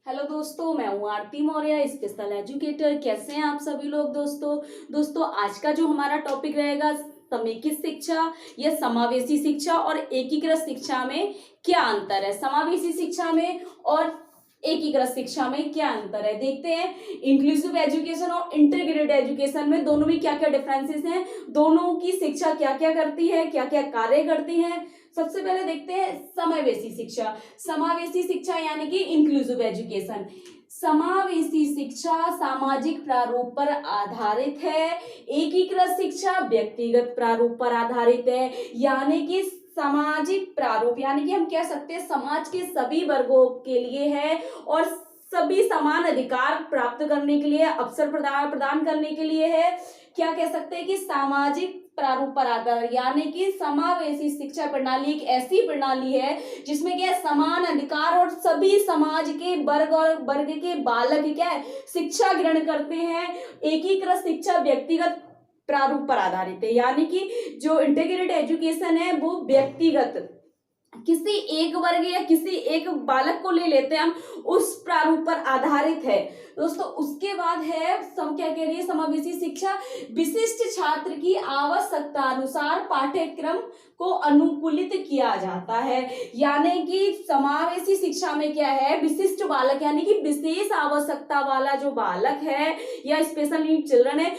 Hello दोस्तों, मैं हूँ आरती मौर्य, स्पेशल एजुकेटर। कैसे हैं आप सभी लोग दोस्तों आज का जो हमारा टॉपिक रहेगा समेकित शिक्षा या समावेशी शिक्षा और एकीकृत शिक्षा में क्या अंतर है। समावेशी शिक्षा में और एकीकृत शिक्षा में क्या अंतर है, देखते हैं। इंक्लूसिव एजुकेशन और इंटीग्रेटेड एजुकेशन में दोनों में क्या क्या डिफरेंसेस हैं, दोनों की शिक्षा क्या क्या करती है, क्या क्या कार्य करती है। सबसे पहले देखते हैं समावेशी शिक्षा। समावेशी शिक्षा यानी कि इंक्लूसिव एजुकेशन। समावेशी शिक्षा सामाजिक प्रारूप पर आधारित है, एकीकृत शिक्षा व्यक्तिगत प्रारूप पर आधारित है। यानी कि सामाजिक प्रारूप यानी कि हम कह सकते हैं समाज के सभी वर्गों के लिए है और सभी समान अधिकार प्राप्त करने के लिए, अवसर प्रदान करने के लिए है। क्या कह सकते हैं कि सामाजिक प्रारूप पर आधारित, यानी कि समावेशी शिक्षा प्रणाली एक ऐसी प्रणाली है जिसमें क्या है, समान अधिकार और सभी समाज के वर्ग के बालक क्या है, शिक्षा ग्रहण करते हैं। एकीकृत शिक्षा व्यक्तिगत प्रारूप पर आधारित है, यानी कि जो इंटीग्रेटेड एजुकेशन है वो व्यक्तिगत किसी एक वर्ग या किसी एक बालक को ले लेते हैं हम, उस प्रारूप पर आधारित है दोस्तों। उसके बाद है क्या कह रही है समावेशी शिक्षा, विशिष्ट छात्र की आवश्यकता अनुसार पाठ्यक्रम को अनुकूलित किया जाता है। यानी कि समावेशी शिक्षा में क्या है, विशिष्ट बालक यानी कि विशेष आवश्यकता वाला जो बालक है या स्पेशल नीड चिल्ड्रन है,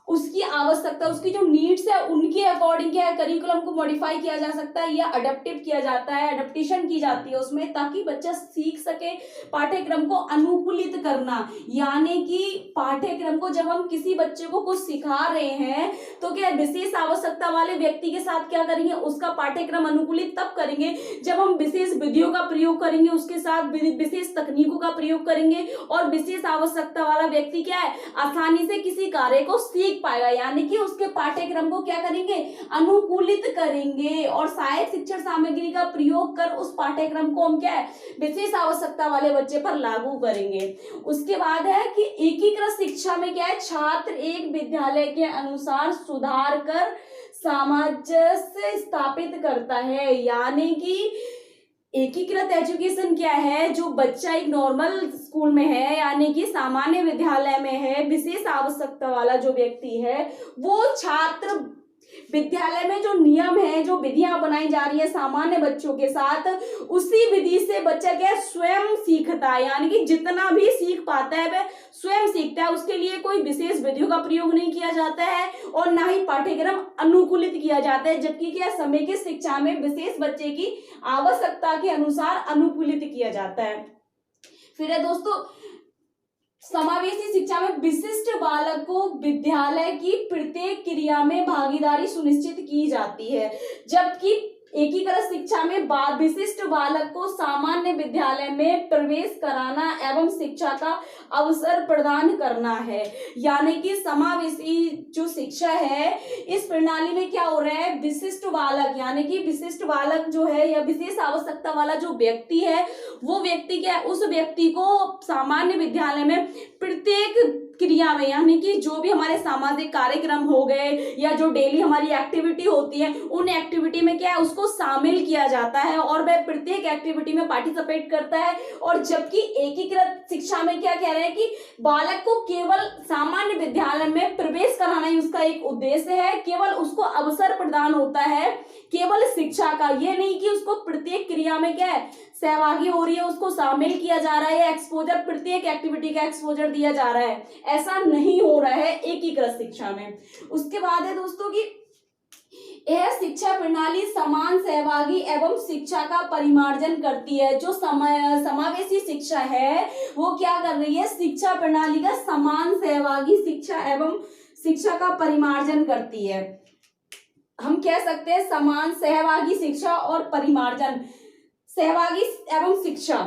उसकी आवश्यकता, उसकी जो नीड्स है उनके अकॉर्डिंग क्या है, करिकुलम को मॉडिफाई किया जा सकता है या अडेप्टिव किया जाता है, अडेप्टेशन की जाती है उसमें, ताकि बच्चा सीख सके। पाठ्यक्रम को अनुकूलित करना यानी कि पाठ्यक्रम को जब हम किसी बच्चे को कुछ सिखा रहे हैं तो क्या विशेष आवश्यकता वाले व्यक्ति के साथ क्या करेंगे, उसका पाठ्यक्रम अनुकूलित तब करेंगे जब हम विशेष विधियों का प्रयोग करेंगे, उसके साथ विशेष तकनीकों का प्रयोग करेंगे और विशेष आवश्यकता वाला व्यक्ति क्या है, आसानी से किसी कार्य को सीख पाएगा। यानी कि उसके पाठ्यक्रम को क्या करेंगे, अनुकूलित करेंगे और सहायक शिक्षण सामग्री का प्रयोग कर उस पाठ्यक्रम को हम क्या है, विशेष आवश्यकता वाले बच्चे पर लागू करेंगे। उसके बाद है कि एकीकृत शिक्षा में क्या है, छात्र एक विद्यालय के अनुसार सुधार कर सामंजस्य स्थापित करता है। यानी कि एकीकृत एजुकेशन क्या है, जो बच्चा एक नॉर्मल स्कूल में है यानी कि सामान्य विद्यालय में है, विशेष आवश्यकता वाला जो व्यक्ति है वो छात्र विद्यालय में जो नियम है, जो विधियां बनाई जा रही है सामान्य बच्चों के साथ, उसी विधि से बच्चा क्या स्वयं सीखता है। यानी कि जितना भी सीख पाता है वह स्वयं सीखता है, उसके लिए कोई विशेष विधियों का प्रयोग नहीं किया जाता है और ना ही पाठ्यक्रम अनुकूलित किया जाता है। जबकि क्या समेकित शिक्षा में विशेष बच्चे की आवश्यकता के अनुसार अनुकूलित किया जाता है। फिर है दोस्तों समावेशी शिक्षा में विशिष्ट बालक को विद्यालय की प्रत्येक क्रिया में भागीदारी सुनिश्चित की जाती है। जबकि एकीकृत शिक्षा में विशिष्ट बालक को सामान्य विद्यालय में प्रवेश कराना एवं शिक्षा का अवसर प्रदान करना है। यानी कि समावेशी जो शिक्षा है इस प्रणाली में क्या हो रहा है, विशिष्ट बालक यानी कि विशिष्ट बालक जो है या विशेष आवश्यकता वाला जो व्यक्ति है वो व्यक्ति क्या है, उस व्यक्ति को सामान्य विद्यालय में प्रत्येक क्रिया में यानी कि जो भी हमारे सामाजिक कार्यक्रम हो गए या जो डेली हमारी एक्टिविटी होती है उन एक्टिविटी में क्या है, उसको शामिल किया जाता है और वह प्रत्येक एक्टिविटी में पार्टिसिपेट करता है। और जबकि एकीकृत शिक्षा में क्या कह रहे हैं कि बालक को केवल सामान्य विद्यालय में प्रवेश कराना ही उसका एक उद्देश्य है, केवल उसको अवसर प्रदान होता है केवल शिक्षा का, ये नहीं कि उसको प्रत्येक क्रिया में क्या है सहभागी हो रही है, उसको शामिल किया जा रहा है, एक्सपोजर प्रत्येक एक्टिविटी का एक्सपोजर दिया जा रहा है, ऐसा नहीं हो रहा है एकीकृत शिक्षा में। उसके बाद है दोस्तों कि यह शिक्षा प्रणाली समान सहभागी एवं शिक्षा का परिमार्जन करती है। जो समावेशी शिक्षा है वो क्या कर रही है, शिक्षा प्रणाली का समान सहभागी शिक्षा एवं शिक्षा का परिमार्जन करती है। हम कह सकते हैं समान सहभागी शिक्षा और परिमार्जन, सहभागी एवं शिक्षा,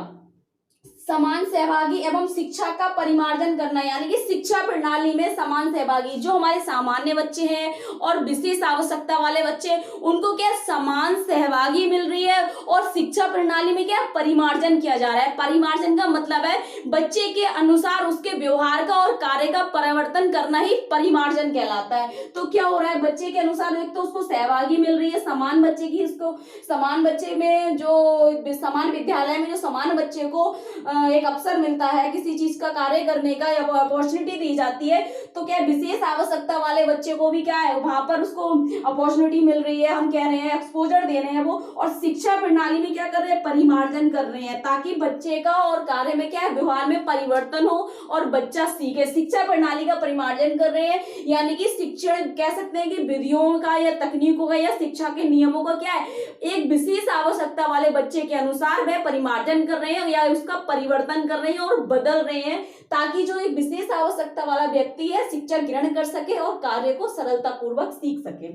समान सहभागी एवं शिक्षा का परिमार्जन करना, यानी कि शिक्षा प्रणाली में समान सहभागी, जो हमारे सामान्य बच्चे हैं और विशेष आवश्यकता वाले बच्चे, उनको क्या समान सहभागी मिल रही है और शिक्षा प्रणाली में क्या परिमार्जन किया जा रहा है। परिमार्जन का मतलब है बच्चे के अनुसार उसके व्यवहार का और कार्य का परिवर्तन करना ही परिमार्जन कहलाता है। तो क्या हो रहा है, बच्चे के अनुसार एक तो उसको सहभागी मिल रही है समान बच्चे की, उसको समान बच्चे में जो समान विद्यालय में जो समान बच्चे को एक अवसर मिलता है किसी चीज का कार्य करने का या अपॉर्चुनिटी दी जाती है। तो क्या विशेष आवश्यकता वाले बच्चे को भी क्या है वहां पर उसको अपॉर्चुनिटी मिल रही है, हम कह रहे हैं एक्सपोजर दे रहे हैं वो। और शिक्षा प्रणाली में क्या कर रहे हैं, परिमार्जन कर रहे हैं, ताकि बच्चे का और कार्य में क्या है व्यवहार में परिवर्तन हो और बच्चा सीखे। शिक्षा प्रणाली का परिमार्जन कर रहे हैं, यानी कि शिक्षण कह सकते हैं कि विधियों का या तकनीकों का या शिक्षा के नियमों का क्या है एक विशेष आवश्यकता वाले बच्चे के अनुसार वह परिमार्जन कर रहे हैं या उसका परिवर्तन कर रहे हैं और बदल रहे हैं, ताकि जो एक विशेष आवश्यकता वाला व्यक्ति है शिक्षा ग्रहण कर सके और कार्य को सरलतापूर्वक सीख सके।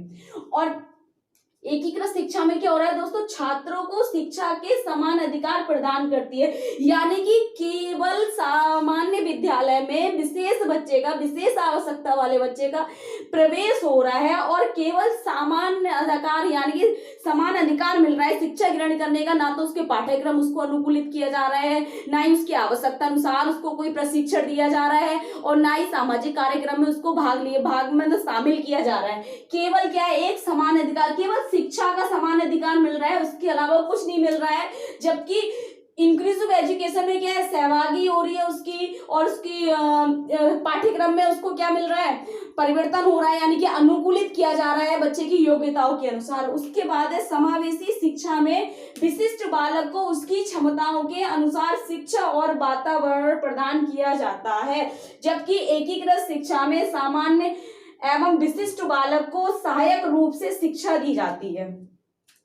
और एकीकृत शिक्षा में क्या हो रहा है दोस्तों, छात्रों को शिक्षा के समान अधिकार प्रदान करती है, यानी कि केवल सामान्य विद्यालय में विशेष बच्चे का, विशेष आवश्यकता वाले बच्चे का प्रवेश हो रहा है और केवल सामान्य अधिकार यानी कि समान अधिकार मिल रहा है शिक्षा ग्रहण करने का। ना तो उसके पाठ्यक्रम उसको अनुकूलित किया जा रहा है, ना ही उसकी आवश्यकता अनुसार उसको कोई प्रशिक्षण दिया जा रहा है और ना ही सामाजिक कार्यक्रम में उसको भाग में शामिल किया जा रहा है। केवल क्या है एक समान अधिकार, केवल शिक्षा का समान अधिकार मिल रहा है, उसके अलावा कुछ नहीं मिल रहा है। जबकि इंक्लूसिव एजुकेशन में क्या है सहभागी हो रही है उसकी और उसकी पाठ्यक्रम में उसको क्या मिल रहा है परिवर्तन हो रहा है, यानी कि अनुकूलित किया जा रहा है बच्चे की योग्यताओं के अनुसार। उसके बाद है समावेशी शिक्षा में विशिष्ट बालक को उसकी क्षमताओं के अनुसार शिक्षा और वातावरण प्रदान किया जाता है। जबकि एकीकृत शिक्षा में सामान्य एवं विशिष्ट बालक को सहायक रूप से शिक्षा दी जाती है।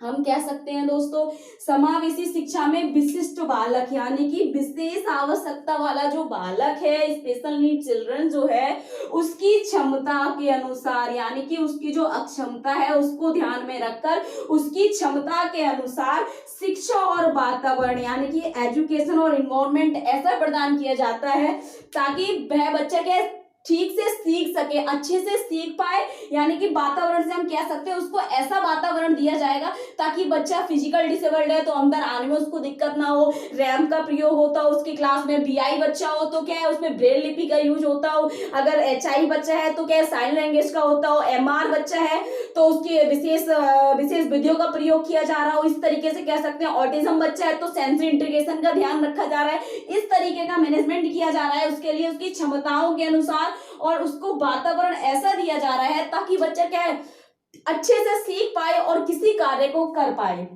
हम कह सकते हैं दोस्तों समावेशी शिक्षा में विशिष्ट बालक यानी कि विशेष आवश्यकता वाला जो बालक है, स्पेशल नीड चिल्ड्रन जो है, उसकी क्षमता के अनुसार यानी कि उसकी जो अक्षमता है उसको ध्यान में रखकर उसकी क्षमता के अनुसार शिक्षा और वातावरण यानी कि एजुकेशन और इन्वायरमेंट ऐसा प्रदान किया जाता है ताकि वह बच्चा के ठीक से सीख सके, अच्छे से सीख पाए। यानी कि वातावरण से हम कह सकते हैं उसको ऐसा वातावरण दिया जाएगा ताकि बच्चा फिजिकल डिसेबल्ड है तो अंदर आने में उसको दिक्कत ना हो, रैम्प का प्रयोग होता हो उसकी क्लास में, बीआई बच्चा हो तो क्या है उसमें ब्रेल लिपि का यूज होता हो, अगर एचआई बच्चा है तो क्या है साइन लैंग्वेज का होता हो, एमआर बच्चा है तो उसकी विशेष विधियों का प्रयोग किया जा रहा हो। इस तरीके से कह सकते हैं ऑटिज्म बच्चा है तो सेंसरी इंटीग्रेशन का ध्यान रखा जा रहा है, इस तरीके का मैनेजमेंट किया जा रहा है उसके लिए उसकी क्षमताओं के अनुसार और उसको वातावरण ऐसा दिया जा रहा है ताकि बच्चा क्या है अच्छे से सीख पाए और किसी कार्य को कर पाए।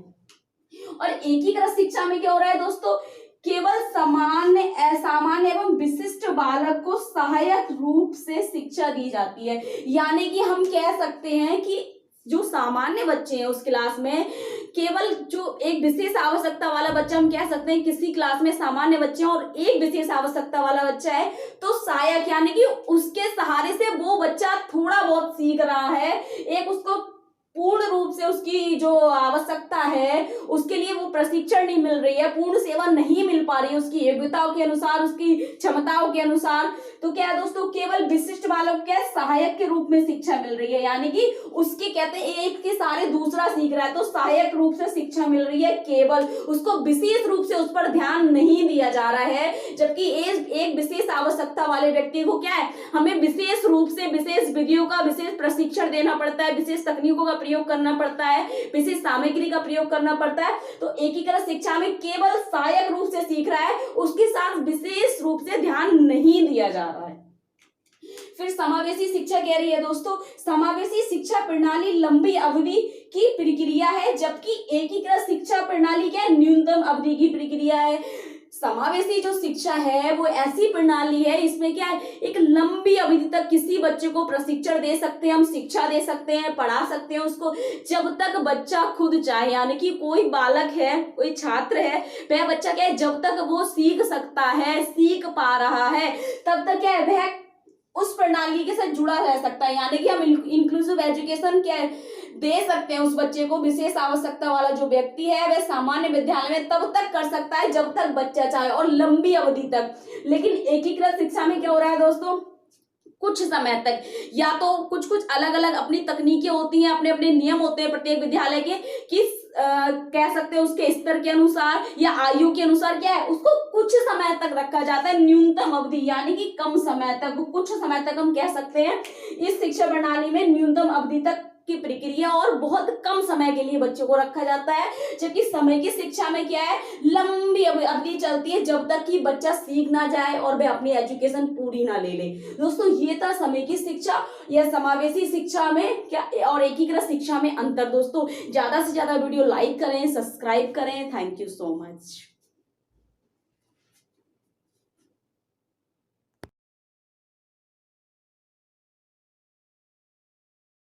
और एकीकृत शिक्षा में क्या हो रहा है दोस्तों, केवल सामान्य एवं विशिष्ट बालक को सहायक रूप से शिक्षा दी जाती है। यानी कि हम कह सकते हैं कि जो सामान्य बच्चे हैं उस क्लास में केवल जो एक विशेष आवश्यकता वाला बच्चा, हम कह सकते हैं किसी क्लास में सामान्य बच्चे हैं और एक विशेष आवश्यकता वाला बच्चा है तो सहायक यानी कि उसके सहारे से वो बच्चा थोड़ा बहुत सीख रहा है, एक उसको पूर्ण रूप से उसकी जो आवश्यकता है उसके लिए वो प्रशिक्षण नहीं मिल रही है, पूर्ण सेवा नहीं मिल पा रही है उसकी योग्यताओं के अनुसार, उसकी क्षमताओं के अनुसार। तो क्या है दोस्तों, केवल विशिष्ट बालक के सहायक के रूप में शिक्षा मिल रही है, यानी कि उसके कहते हैं एक के सारे दूसरा सीख रहा है तो सहायक रूप से शिक्षा मिल रही है, केवल उसको विशेष रूप से उस पर ध्यान नहीं दिया जा रहा है। जबकि एक विशेष आवश्यकता वाले व्यक्ति को क्या है हमें विशेष रूप से विशेष विधियों का विशेष प्रशिक्षण देना पड़ता है, विशेष तकनीकों का प्रयोग करना पड़ता है, विशेष सामग्री का प्रयोग करना पड़ता है। तो एकीकृत शिक्षा में केवल सहायक रूप से सीख रहा है, उसके साथ विशेष रूप से ध्यान नहीं दिया जा रहा है। फिर समावेशी शिक्षा कह रही है दोस्तों, समावेशी शिक्षा प्रणाली लंबी अवधि की प्रक्रिया है जबकि एकीकृत शिक्षा प्रणाली क्या है न्यूनतम अवधि की प्रक्रिया है। समावेशी जो शिक्षा है वो ऐसी प्रणाली है इसमें क्या है एक लंबी अवधि तक किसी बच्चे को प्रशिक्षण दे सकते हैं, हम शिक्षा दे सकते हैं, पढ़ा सकते हैं उसको जब तक बच्चा खुद चाहे। यानी कि कोई बालक है, कोई छात्र है, वह बच्चा क्या है जब तक वो सीख सकता है, सीख पा रहा है, तब तक क्या है वह उस प्रणाली के साथ जुड़ा रह सकता है। यानी कि हम इंक्लूसिव एजुकेशन क्या है दे सकते हैं उस बच्चे को। विशेष आवश्यकता वाला जो व्यक्ति है वह सामान्य विद्यालय में तब तक कर सकता है जब तक बच्चा चाहे और लंबी अवधि तक। लेकिन एकीकृत शिक्षा में क्या हो रहा है दोस्तों, कुछ समय तक, या तो कुछ कुछ अलग अलग अपनी तकनीकें होती हैं, अपने अपने नियम होते हैं प्रत्येक विद्यालय के, कि कह सकते हैं उसके स्तर के अनुसार या आयु के अनुसार क्या है, उसको कुछ समय तक रखा जाता है, न्यूनतम अवधि, यानी कि कम समय तक, कुछ समय तक हम कह सकते हैं। इस शिक्षा प्रणाली में न्यूनतम अवधि तक की प्रक्रिया और बहुत कम समय के लिए बच्चों को रखा जाता है, जबकि समय की शिक्षा में क्या है, लंबी अवधि चलती है जब तक कि बच्चा सीख ना जाए और वह अपनी एजुकेशन पूरी ना ले ले। दोस्तों ये था समय की शिक्षा या समावेशी शिक्षा में क्या और एकीकृत शिक्षा में अंतर। दोस्तों ज्यादा से ज्यादा वीडियो लाइक करें, सब्सक्राइब करें। Thank you so much.